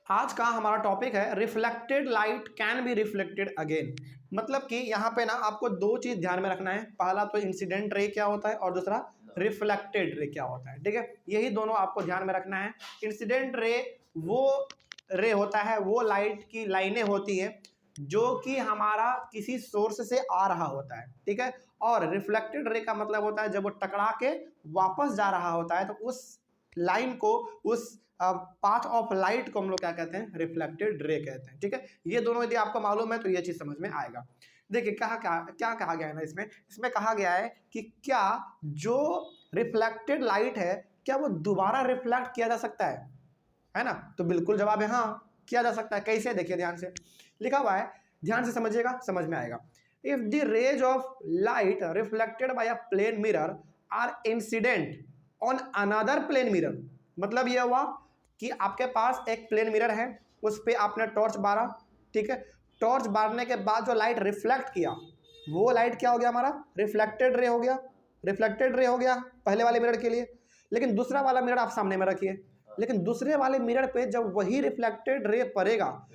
आज का हमारा टॉपिक है reflected light can be reflected again. मतलब कि यहाँ पे ना आपको दो चीज ध्यान में रखना है। पहला तो इंसिडेंट रे क्या होता है और दूसरा रिफ्लेक्टेड रे क्या होता है। ठीक है, यही दोनों आपको ध्यान में रखना है। इंसिडेंट रे वो रे होता है, वो लाइट की लाइनें होती है जो कि हमारा किसी सोर्स से आ रहा होता है। ठीक है, और रिफ्लेक्टेड रे का मतलब होता है जब वो टकरा के वापस जा रहा होता है तो उस लाइन को, उस पाथ ऑफ लाइट को हम लोग क्या कहते हैं, रिफ्लेक्टेड रे कहते हैं। ठीक है, ये दोनों यदि आपको मालूम है तो ये चीज समझ में आएगा। देखिए क्या क्या कहा गया है ना, इसमें कहा गया है कि क्या जो रिफ्लेक्टेड लाइट है क्या वो दोबारा रिफ्लेक्ट किया जा सकता है ना? तो बिल्कुल जवाब है हाँ, किया जा सकता है। कैसे, देखिए ध्यान से लिखा हुआ है, ध्यान से समझिएगा, समझ में आएगा। If the rays of light reflected by a plane mirror are incident on another plane mirror, मतलब यह हुआ कि आपके पास एक प्लेन मिरर है, उस पर आपने टॉर्च बारा। ठीक है, टॉर्च बारने के बाद जो लाइट रिफ्लेक्ट किया वो लाइट क्या हो गया, हमारा रिफ्लेक्टेड रे हो गया। रिफ्लेक्टेड रे हो गया पहले वाले मिरर के लिए। लेकिन दूसरा वाला मिरर आप सामने में रखिए, लेकिन दूसरे वाले मिरर पे जब वही रिफ्लेक्टेड रे पड़ेगा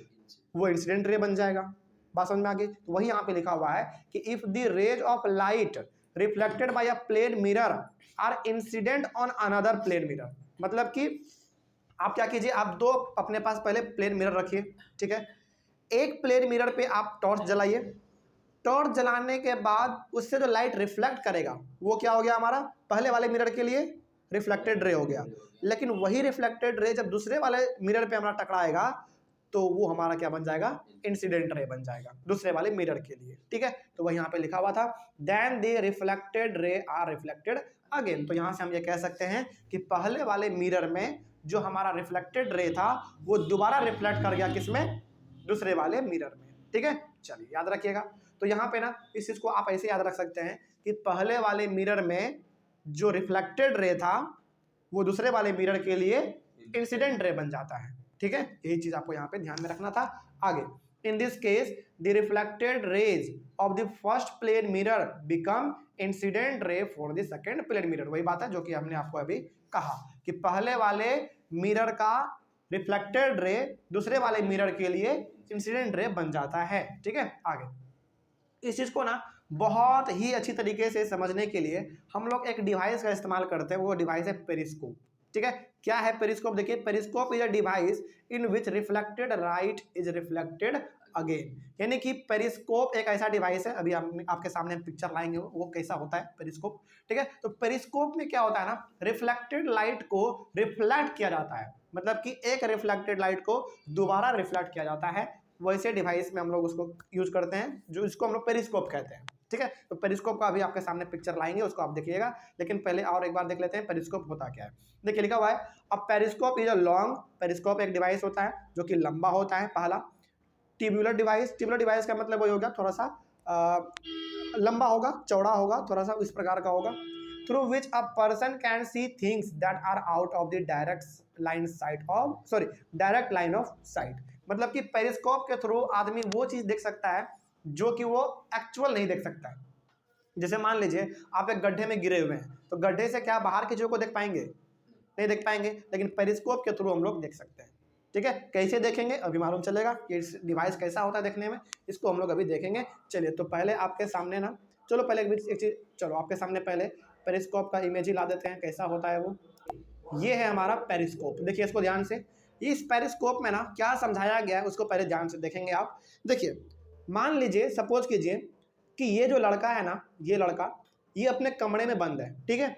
वो इंसिडेंट रे बन जाएगा। बात समझ में आ गई? तो वही यहाँ पे लिखा हुआ है कि if the rays of light reflected by a plane mirror are incident on another plane mirror, मतलब कि आप क्या कीजिए, आप दो अपने पास पहले प्लेन मिरर रखिए। ठीक है, एक प्लेन मिरर पे आप टॉर्च जलाइए। टॉर्च जलाने के बाद उससे जो लाइट रिफ्लेक्ट करेगा वो क्या हो गया, हमारा पहले वाले मिरर के लिए रिफ्लेक्टेड रे हो गया। लेकिन वही रिफ्लेक्टेड रे जब दूसरे वाले मिरर पे हमारा टकराएगा तो वो हमारा क्या बन जाएगा, इंसिडेंट रे बन जाएगा दूसरे वाले मिरर के लिए। ठीक है, तो वही यहाँ पे लिखा हुआ था then they reflected ray are reflected again. तो यहाँ से हम ये कह सकते हैं कि पहले वाले मिरर में जो हमारा रिफ्लेक्टेड रे था वो दोबारा रिफ्लेक्ट कर गया, किसमें, दूसरे वाले मिरर में। ठीक है, चलिए याद रखिएगा। तो यहाँ पे ना इस चीज को आप ऐसे याद रख सकते हैं कि पहले वाले मिरर में जो रिफ्लेक्टेड रे था वो दूसरे वाले मिरर के लिए इंसिडेंट रे बन जाता है। ठीक है, यही चीज आपको यहाँ पे ध्यान में रखना था। आगे, in this case the reflected rays of the first plane mirror become incident ray for the second plane mirror. वही बात है जो कि हमने आपको अभी कहा कि पहले वाले मिरर का रिफ्लेक्टेड रे दूसरे वाले मिरर के लिए इंसिडेंट रे बन जाता है। ठीक है, आगे इस चीज को ना बहुत ही अच्छी तरीके से समझने के लिए हम लोग एक डिवाइस का इस्तेमाल करते हैं, वो डिवाइस है पेरिस्कोप। ठीक है, क्या है पेरिस्कोप? देखिए, periscope is a device in which reflected light is reflected again. यानी कि पेरिस्कोप एक ऐसा डिवाइस है, अभी आपके सामने पिक्चर लाएंगे वो कैसा होता है पेरिस्कोप। ठीक है, तो पेरिस्कोप में क्या होता है ना, रिफ्लेक्टेड लाइट को रिफ्लेक्ट किया जाता है, मतलब कि एक रिफ्लेक्टेड लाइट को दोबारा रिफ्लेक्ट किया जाता है। वैसे डिवाइस में हम लोग उसको यूज करते हैं जो इसको हम लोग पेरिस्कोप कहते हैं। ठीक है, तो पेरिस्कोप का अभी आपके सामने पिक्चर लाएंगे, उसको आप देखिएगा। लेकिन पहले और एक बार देख लेते हैं पेरिस्कोप होता क्या है। देखिए लिखा हुआ है, अब periscope is a long, periscope एक डिवाइस होता है जो कि लंबा होता है। पहला ट्यूबुलर डिवाइस, ट्यूबुलर डिवाइस का मतलब वही होगा, थोड़ा सा लंबा होगा, चौड़ा होगा, थोड़ा सा इस प्रकार का होगा। Through which a person can see things that are out of the direct line of sight. मतलब कि पेरिस्कोप के थ्रू आदमी वो चीज देख सकता है जो कि वो एक्चुअल नहीं देख सकता है। जैसे मान लीजिए आप एक गड्ढे में गिरे हुए हैं, तो गड्ढे से क्या बाहर की चीजों को देख पाएंगे? नहीं देख पाएंगे, लेकिन पेरिस्कोप के थ्रू हम लोग देख सकते हैं। ठीक है, कैसे देखेंगे अभी मालूम चलेगा, ये डिवाइस कैसा होता है देखने में, इसको हम लोग अभी देखेंगे। चलिए, तो पहले आपके सामने ना, चलो पहले एक चीज, चलो आपके सामने पहले पेरिस्कोप का इमेज ही ला देते हैं, कैसा होता है वो। ये है हमारा पेरिस्कोप, देखिए इसको ध्यान से। इस पेरिस्कोप में ना क्या समझाया गया है उसको पहले ध्यान से देखेंगे आप। देखिए, मान लीजिए, सपोज कीजिए कि ये जो लड़का है ना, ये लड़का ये अपने कमरे में बंद है। ठीक है,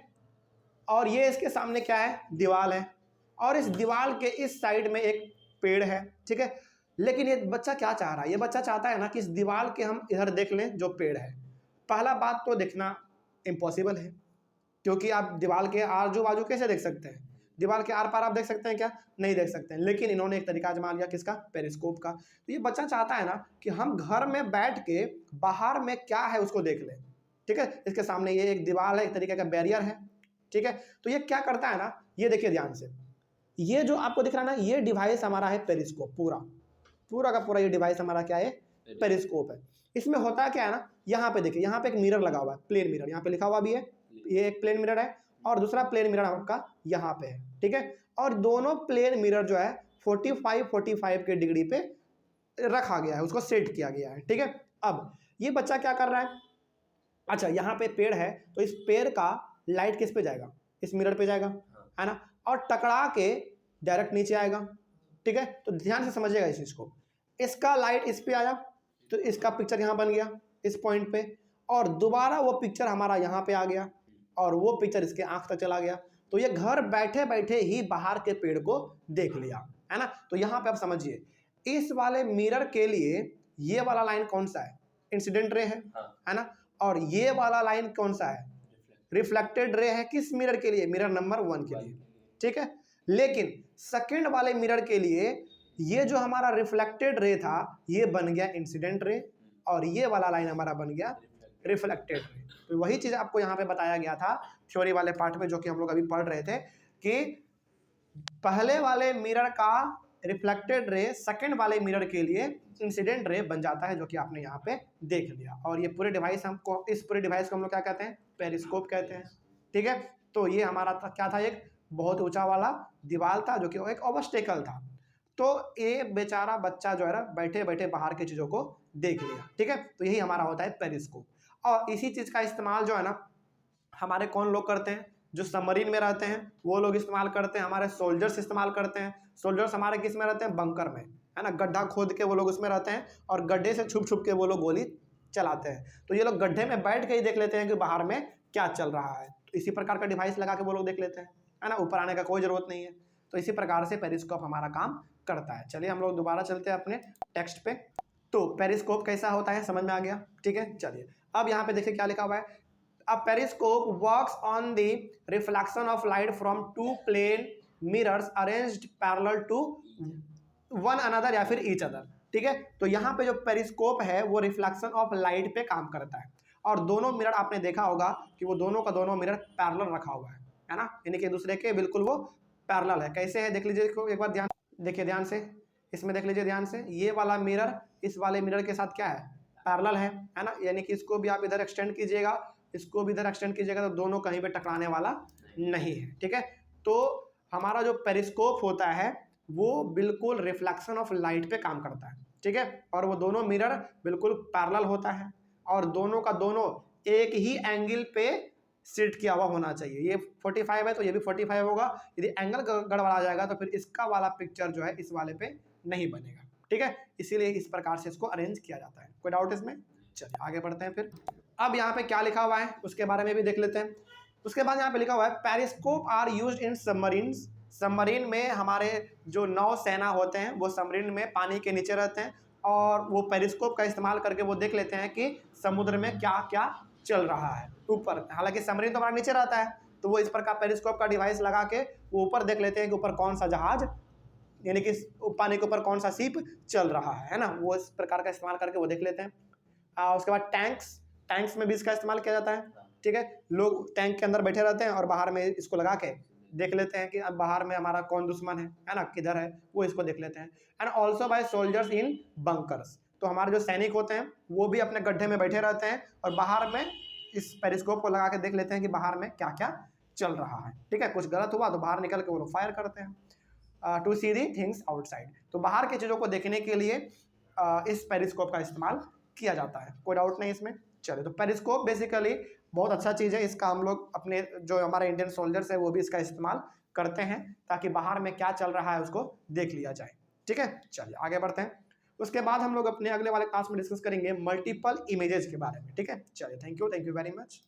और ये इसके सामने क्या है, दीवार है, और इस दीवार के इस साइड में एक पेड़ है। ठीक है, लेकिन ये बच्चा क्या चाह रहा है, ये बच्चा चाहता है ना कि इस दीवार के हम इधर देख लें जो पेड़ है। पहला बात तो देखना इम्पॉसिबल है, क्योंकि आप दीवार के आजू बाजू कैसे देख सकते हैं? दीवार के आर पार आप देख सकते हैं क्या? नहीं देख सकते हैं। लेकिन इन्होंने एक तरीका आजमा लिया, किसका? पेरिस्कोप का। तो ये बच्चा चाहता है ना कि हम घर में बैठ के बाहर में क्या है उसको देख लें। ठीक है, इसके सामने ये एक दीवार है, एक तरीके का बैरियर है। ठीक है, तो ये क्या करता है ना, ये देखिए ध्यान से, ये जो आपको दिख रहा है ना, ये डिवाइस हमारा है पेरिस्कोप। पूरा पूरा का पूरा ये डिवाइस हमारा क्या है? पेरिस्कोप है। इसमें होता क्या है ना, यहाँ पे देखिए, यहाँ पे एक मिरर लगा हुआ है, प्लेन मिरर, यहाँ पे लिखा हुआ भी है, ये एक प्लेन मिरर है, और दूसरा प्लेन मिरर आपका यहाँ पे है। ठीक है, और दोनों प्लेन मिरर जो है 45 के डिग्री पे रखा गया है, उसको सेट किया गया है। ठीक है, अब ये बच्चा क्या कर रहा है, अच्छा यहाँ पे पेड़ है तो इस पेड़ का लाइट किस पे जाएगा, इस मिरर पे जाएगा, है ना, और टकरा के डायरेक्ट नीचे आएगा। ठीक है, तो ध्यान से समझिएगा इस चीज को, इसका लाइट इस पे आया तो इसका पिक्चर यहाँ बन गया इस पॉइंट पे, और दोबारा वो पिक्चर हमारा यहाँ पे आ गया और वो पिक्चर इसके आंख तक चला गया। तो ये घर बैठे बैठे ही बाहर के पेड़ को देख लिया, है ना। तो यहाँ पे आप समझिए, इस वाले मिरर के लिए ये वाला लाइन कौन सा है, इंसिडेंट रे है ना, और ये वाला लाइन कौन सा है, रिफ्लेक्टेड रे है। किस मिरर के लिए, मिरर नंबर 1 के लिए। ठीक है, लेकिन सेकंड वाले मिरर के लिए ये जो हमारा रिफ्लेक्टेड रे था ये बन गया इंसिडेंट रे, और ये वाला लाइन हमारा बन गया रिफ्लेक्टेड रे। तो वही चीज आपको यहाँ पे बताया गया था थ्योरी वाले पार्ट में, जो कि हम लोग अभी पढ़ रहे थे, कि पहले वाले मिरर का रिफ्लेक्टेड रे सेकंड वाले मिरर के लिए इंसिडेंट रे बन जाता है, जो कि आपने यहाँ पे देख लिया। और ये पूरे डिवाइस हमको, इस पूरे डिवाइस को हम लोग क्या कहते हैं, पेरिस्कोप कहते हैं। ठीक है, तो ये हमारा क्या था, एक बहुत ऊंचा वाला दीवार था जो कि एक ऑब्स्टेकल था। तो ये बेचारा बच्चा जो है ना बैठे बैठे बाहर की चीजों को देख लिया। ठीक है, तो यही हमारा होता है पेरिस्कोप। और इसी चीज का इस्तेमाल जो है ना हमारे कौन लोग करते हैं, जो सबमरीन में रहते हैं वो लोग इस्तेमाल करते हैं, हमारे सोल्जर्स इस्तेमाल करते हैं। सोल्जर्स हमारे किस में रहते हैं, बंकर में, है ना, गड्ढा खोद के वो लोग उसमें रहते हैं और गड्ढे से छुप छुप के वो लोग गोली चलाते हैं। तो ये लोग गड्ढे में बैठ के ही देख लेते हैं कि बाहर में क्या चल रहा है। तो इसी प्रकार का डिवाइस लगा के वो लोग देख लेते हैं, है ना, ऊपर आने का कोई जरूरत नहीं है। तो इसी प्रकार से पेरिस्कोप हमारा काम करता है। चलिए हम लोग दोबारा चलते हैं अपने टेक्स्ट पे। तो पेरिस्कोप कैसा होता है समझ में आ गया। ठीक है, चलिए अब यहाँ पे देखिए क्या लिखा हुआ है, A periscope works on the reflection of light from two plane mirrors arranged parallel to one another या फिर each other। ठीक है, तो यहाँ पे जो पेरिस्कोप है वो रिफ्लेक्शन ऑफ लाइट पे काम करता है, और दोनों मिरर आपने देखा होगा कि वो दोनों का दोनों मिरर पैरेलल रखा हुआ है ना, यानी कि एक दूसरे के बिल्कुल वो पैरेलल है। कैसे है देख लीजिए, एक बार ध्यान देखिए, ध्यान से इसमें देख लीजिए ध्यान से, ये वाला मिरर इस वाले मिरर के साथ क्या है, पैरेलल है ना, यानी कि इसको भी आप इधर एक्सटेंड कीजिएगा, इसको भी इधर एक्सटेंड कीजिएगा, तो दोनों कहीं पे टकराने वाला नहीं है। ठीक है, तो हमारा जो पेरिस्कोप होता है वो बिल्कुल रिफ्लेक्शन ऑफ लाइट पे काम करता है। ठीक है, और वो दोनों मिरर बिल्कुल पैरेलल होता है और दोनों का दोनों एक ही एंगल पे सेट किया हुआ होना चाहिए। ये 45 है तो ये भी 45 होगा, यदि एंगल गड़बड़ा जाएगा तो फिर इसका वाला पिक्चर जो है इस वाले पे नहीं बनेगा। ठीक है, इसीलिए इस प्रकार से इसको अरेंज किया जाता है। कोई डाउट इसमें? चलिए आगे बढ़ते हैं फिर। अब यहाँ पे क्या लिखा हुआ है उसके बारे में भी देख लेते हैं। उसके बाद यहाँ पे लिखा हुआ है periscope are used in submarines. Submarine में हमारे जो नौसेना होते हैं वो सबमरीन में पानी के नीचे रहते हैं और वो पेरिस्कोप का इस्तेमाल करके वो देख लेते हैं कि समुद्र में क्या क्या चल रहा है ऊपर। हालांकि सबमरीन तो हमारा नीचे रहता है, तो वो इस प्रकार पेरिस्कोप का डिवाइस लगा के वो ऊपर देख लेते हैं कि ऊपर कौन सा जहाज, यानी कि पानी के ऊपर कौन सा शिप चल रहा है ना, वो इस प्रकार का इस्तेमाल करके वो देख लेते हैं। उसके बाद टैंक्स में भी इसका इस्तेमाल किया जाता है। ठीक है, लोग टैंक के अंदर बैठे रहते हैं और बाहर में इसको लगा के देख लेते हैं कि अब बाहर में हमारा कौन दुश्मन है ना, किधर है, वो इसको देख लेते हैं। And also by soldiers in bunkers, तो हमारे जो सैनिक होते हैं वो भी अपने गड्ढे में बैठे रहते हैं और बाहर में इस पेरिस्कोप को लगा के देख लेते हैं कि बाहर में क्या क्या चल रहा है। ठीक है, कुछ गलत हुआ तो बाहर निकल के वो लोग फायर करते हैं to see the things outside. तो बाहर की चीज़ों को देखने के लिए इस पेरिस्कोप का इस्तेमाल किया जाता है। कोई डाउट नहीं इसमें। चलिए, तो पेरिस्कोप बेसिकली बहुत अच्छा चीज़ है, इसका हम लोग अपने जो हमारे इंडियन सोल्जर्स है वो भी इसका इस्तेमाल करते हैं ताकि बाहर में क्या चल रहा है उसको देख लिया जाए। ठीक है, चलिए आगे बढ़ते हैं। उसके बाद हम लोग अपने अगले वाले क्लास में डिस्कस करेंगे मल्टीपल इमेजेस के बारे में। ठीक है, चलिए, थैंक यू वेरी मच।